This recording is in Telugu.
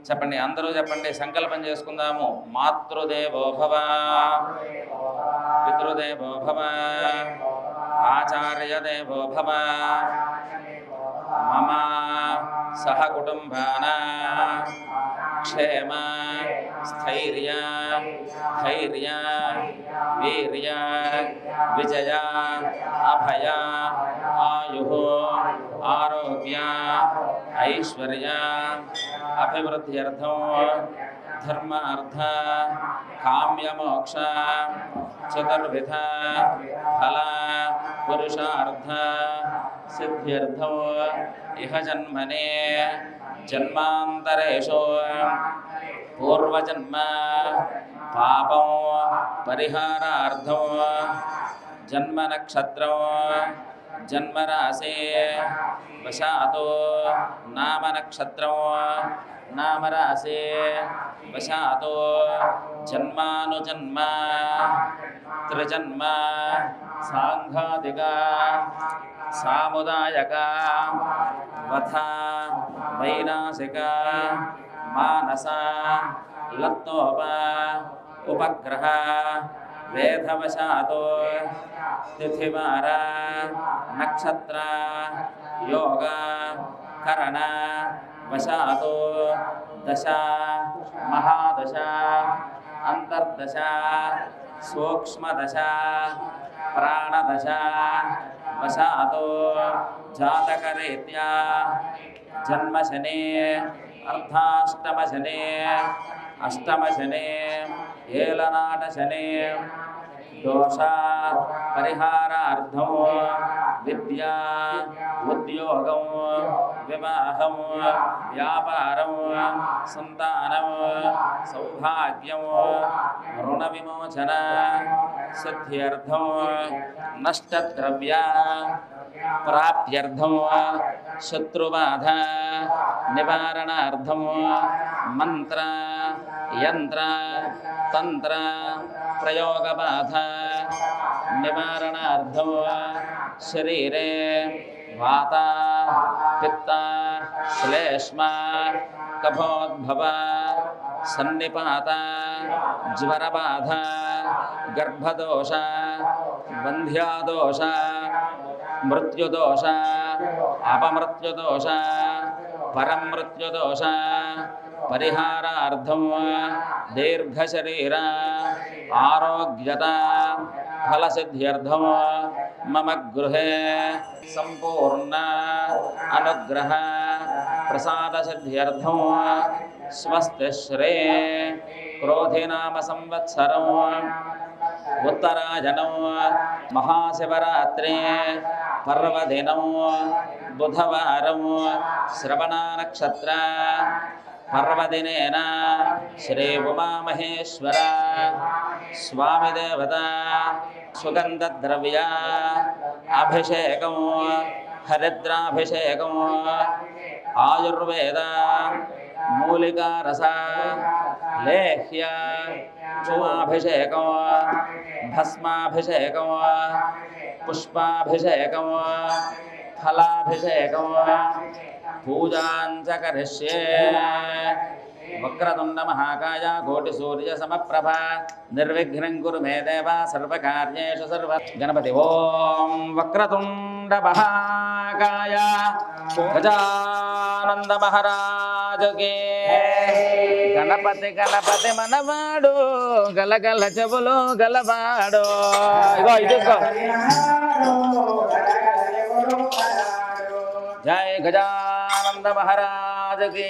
చెప్పండి, అందరూ చెప్పండి, సంకల్పం చేసుకుందాము. మాతృదేవో భవ, పితృదేవో భవ, ఆచార్యదేవో భవ, మమ సహ కుటుంబానాం క్షేమ స్థైర్య ధైర్య వీర్య విజయ అభయ ఆయు ఆరోగ్య ఐశ్వర్య అభివృద్ధ్యర్థం ధర్మ అర్థ కామ్యమోక్ష చతుర్విధ ఫల పురుషార్థ సిద్ధ్యర్థం ఇహ జన్మనే జన్మాంతరేషు పూర్వజన్మ పాపం పరిహారార్థం జన్మ నక్షత్రం జన్మరాశి వశాతో నామ నక్షత్రం నామరాశి వశాతో జన్మానుజన్మ త్రిజన్మ సాంఘాతిక సాముదాయక వథ వైనాశిక మానస లత్తోప ఉపగ్రహ వేధవశాతో తిథివార నక్షత్ర యోగ కరణ వశాతో దశ మహాదశ అంతర్దశ సూక్ష్మదశ ప్రాణదశ వశాతో జాతకరీత్యా జన్మశని అర్ధాష్టమశని అష్టమశని ఏలనాటశని దోష పరిహారార్థం విద్యా ఉద్యోగం వివాహం వ్యాపారం సంతానం సౌభాగ్యం రుణ విమోచన సిద్ధ్యర్థం నష్టద్రవ్య ప్రాప్త్యర్థం శత్రుబాధ నివారణార్థం మంత్ర యంత్ర తంత్ర ప్రయోగబాధ నివారణార్థం శరీరే వాత పిత్త శ్లేష్మ కఫోద్భవ సన్నిపాత జ్వరబాధ గర్భదోష వంధ్యాదోష మృత్యుదోష అపమృత్యుదోష పరమృత్యుదోష పరిహారార్థం దీర్ఘశరీర ఆరోగ్యత ఫలసిద్ధ్యర్థం మమ గృహే సంపూర్ణ అనుగ్రహ ప్రసాదసిద్ధ్యర్థం స్వస్తి శ్రే క్రోధినామ సంవత్సరం ఉత్తరాయణం మహాశివరాత్రి పర్వదినం బుధవారం శ్రవణ నక్షత్ర పర్వదినేన శ్రీ ఉమామహేశ్వర స్వామి దేవత సుగంధద్రవ్య అభిషేకం హరిద్రాభిషేకం ఆయుర్వేద మూలికారస లేహ్య చూమాభిషేకం భస్మాభిషేకం పుష్పాభిషేకం ఫలాభిషేకం పూజాంచ కరిష్యే. వక్రతుండ మహాకాయ కోటి సూర్య సమప్రభ నిర్విఘ్నం కురు మే దేవ సర్వకార్యేషు సర్వ. గణపతి ఓం వక్రతుండ మహాకాయ గజానంద మహారాజుకే. గణపతి గణపతి మనవాడు గలగల చెవులు గలవాడు. ఇగో ఇది జై గజానంద మహారాజుకి.